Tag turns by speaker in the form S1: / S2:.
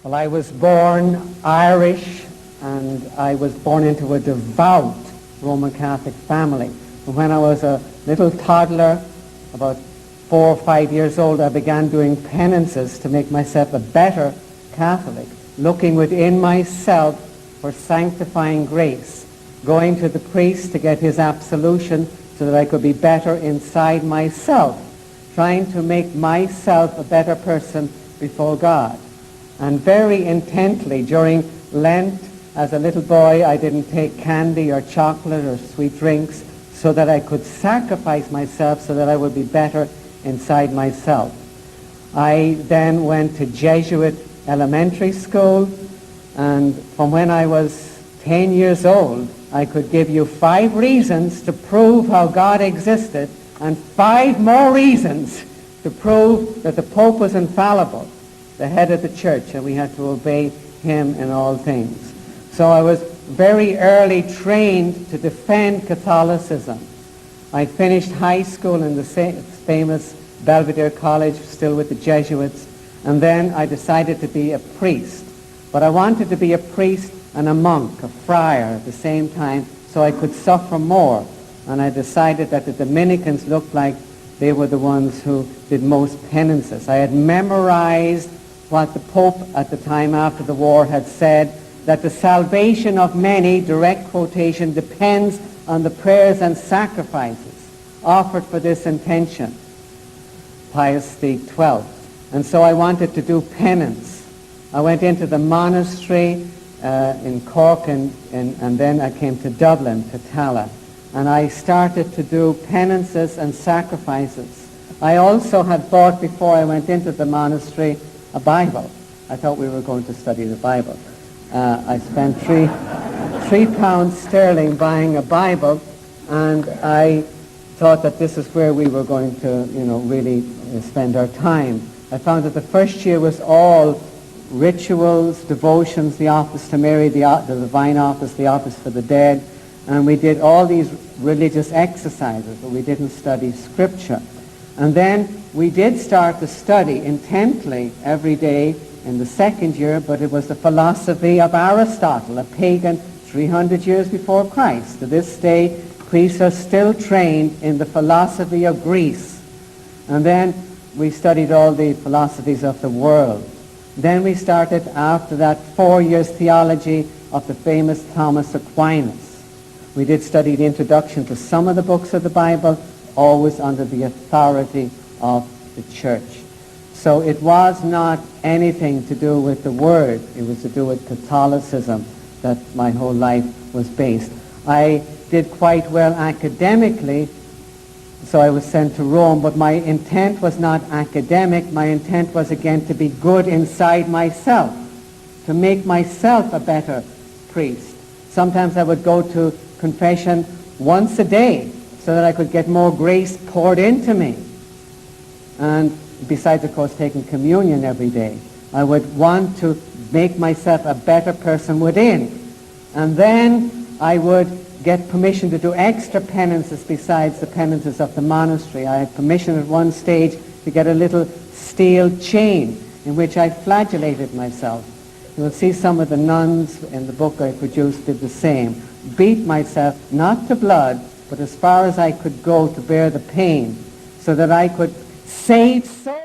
S1: Well, I was born Irish, and I was born into a devout Roman Catholic family. And when I was a little toddler, about 4 or 5 years old, I began doing penances to make myself a better Catholic, looking within myself for sanctifying grace, going to the priest to get his absolution so that I could be better inside myself, trying to make myself a better person before God. And very intently during Lent, as a little boy, I didn't take candy or chocolate or sweet drinks so that I could sacrifice myself so that I would be better inside myself. I then went to Jesuit elementary school, and from when I was 10 years old, I could give you 5 reasons to prove how God existed and 5 more reasons to prove that the Pope was infallible, the head of the church, and we had to obey him in all things. So I was very early trained to defend Catholicism. I finished high school in the famous Belvedere College, still with the Jesuits, and then I decided to be a priest. But I wanted to be a priest and a monk, a friar at the same time, so I could suffer more. And I decided that the Dominicans looked like they were the ones who did most penances. I had memorized what the Pope at the time after the war had said, that the salvation of many, direct quotation, depends on the prayers and sacrifices offered for this intention. Pius XII. And so I wanted to do penance. I went into the monastery in Cork, and then I came to Dublin, to Tala. And I started to do penances and sacrifices. I also had bought, before I went into the monastery, a Bible. I thought we were going to study the Bible. I spent £3 sterling buying a Bible, and I thought that this is where we were going to, really spend our time. I found that the first year was all rituals, devotions, the office to Mary, the divine office, the office for the dead, and we did all these religious exercises, but we didn't study Scripture. And then we did start to study intently every day in the second year, but it was the philosophy of Aristotle, a pagan 300 years before Christ. To this day, priests are still trained in the philosophy of Greece. And then we studied all the philosophies of the world. Then we started, after that, 4 years theology of the famous Thomas Aquinas. We did study the introduction to some of the books of the Bible, always under the authority of the church. So it was not anything to do with the Word. It was to do with Catholicism that my whole life was based. I did quite well academically, so I was sent to Rome, but my intent was not academic. My intent was, again, to be good inside myself, to make myself a better priest. Sometimes I would go to confession once a day so that I could get more grace poured into me. And besides, of course, taking communion every day, I would want to make myself a better person within. And then I would get permission to do extra penances besides the penances of the monastery. I had permission at one stage to get a little steel chain in which I flagellated myself. You will see some of the nuns in the book I produced did the same. Beat myself, not to blood, but as far as I could go to bear the pain, so that I could save souls.